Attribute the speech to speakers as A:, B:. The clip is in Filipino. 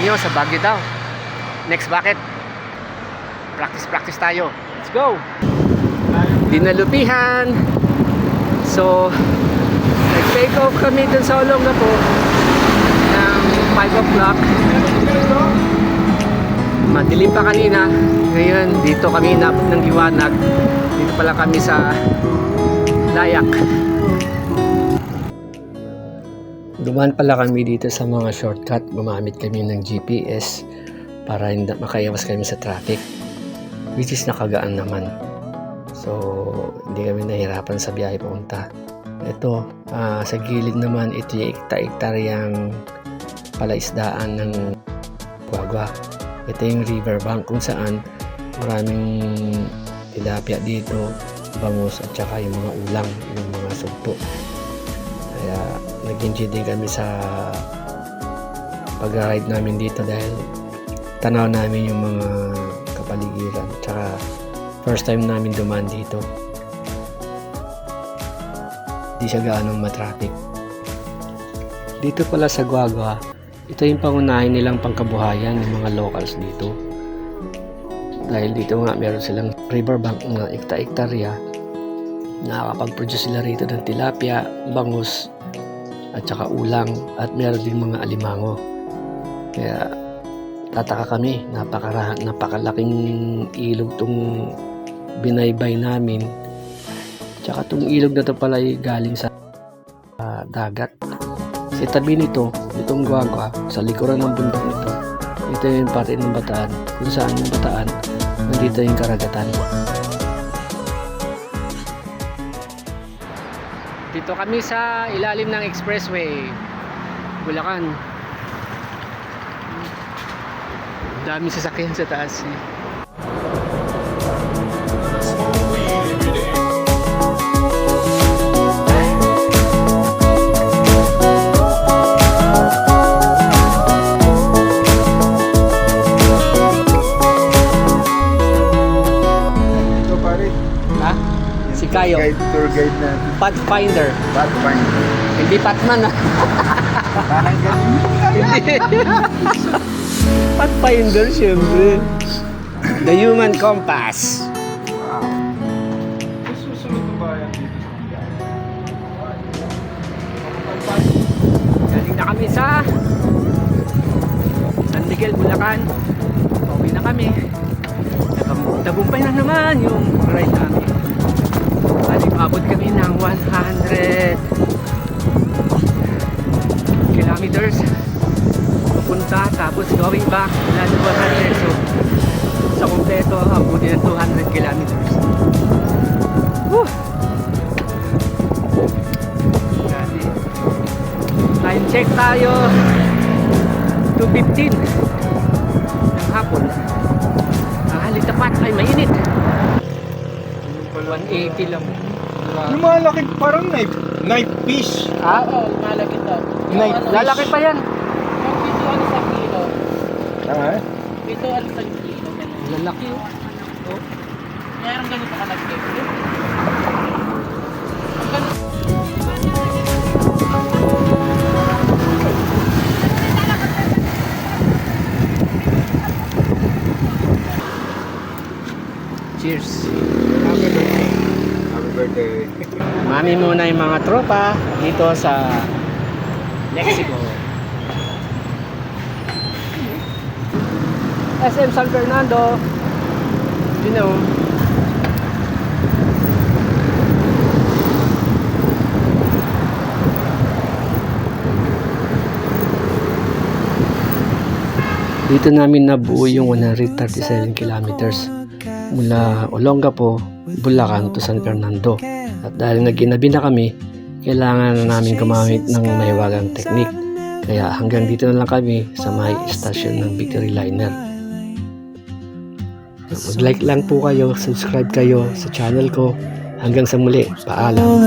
A: nyo sa Baguio daw. Next bucket. Practice tayo. Let's go. Dinalupihan. So nag-take off kami dun sa Olongapo ng 5 o'clock. Madilim pa kanina. Ngayon dito kami inabot ng liwanag. Dito pala kami sa Layak. Dumaan pala kami dito sa mga shortcut. Gumamit kami ng GPS para hindi makaiwas kami sa traffic, which is nakagaan naman. So hindi kami nahirapan sa biyahe papunta. Ito sa gilid naman, ito yung ikta-iktaryang palaisdaan ng Guagua. Ito yung riverbank kung saan maraming tilapia dito, bangus at saka yung mga ulang, yung mga sugpo. Kaya nag-enjoy din kami sa pag-ride namin dito dahil tanaw namin yung mga kapaligiran. Tsaka first time namin dumaan dito. Di siya gaanong matraffic. Dito pala sa Guagua, ito yung pangunahin nilang pangkabuhayan ng mga locals dito. Dahil dito nga meron silang riverbank na ikta-iktarya. Nakakapag-produce sila rito ng tilapia, bangus, at saka ulang, at meron din mga alimango. Kaya tataka kami, napakalaking ilog tong binaybay namin. Tsaka tong ilog na to pala ay galing sa dagat. Sa tabi nito, itong Guagua, sa likuran ng bundok nito, ito yung parte ng Bataan, kung saan yung Bataan, nandito yung karagatan. Dito kami sa ilalim ng expressway, Bulacan. Dami sasakyan sa taas. Si Kayo.
B: Tour guide na.
A: Pathfinder.
B: Pathfinder.
A: Hindi Patman ah.
B: Parang ganun.
A: Pathfinder syempre. The Human Compass.
B: Wow. Susunod na ba yan dito sa
A: Galing na kami sa San Miguel, Bulacan. Pauwi na kami. Tagumpay na naman yung ride namin. Abot kami ng 100 kilometers papunta, tapos going back another 100. So sa kompleto abutin ng 200 kilometers. Woo! Time check tayo 2:15 ng hapon. Ang halitapat ay mainit. 180 lang.
B: yung malaki, parang knife fish.
C: Oo, malaki to.
B: Knife fish.
A: Lalaki pa yan.
C: Yung pito ano sa kilo.
B: Tama eh?
C: Pito ano sa kilo.
A: Lalaki oh.
C: Mayroong ganito ka nag-take.
A: Cheers.
B: Happy birthday.
A: Mami muna yung mga tropa dito sa Mexico. SM San Fernando. You know. Dito namin nabuo yung 137 kilometers mula Olongapo, Bulacan to San Fernando. At dahil naginabi na kami, kailangan na namin gumamit ng mahiwagang technique. Kaya hanggang dito na lang kami sa may station ng Victory Liner. Mag-like lang po kayo, subscribe kayo sa channel ko. Hanggang sa muli, paalam.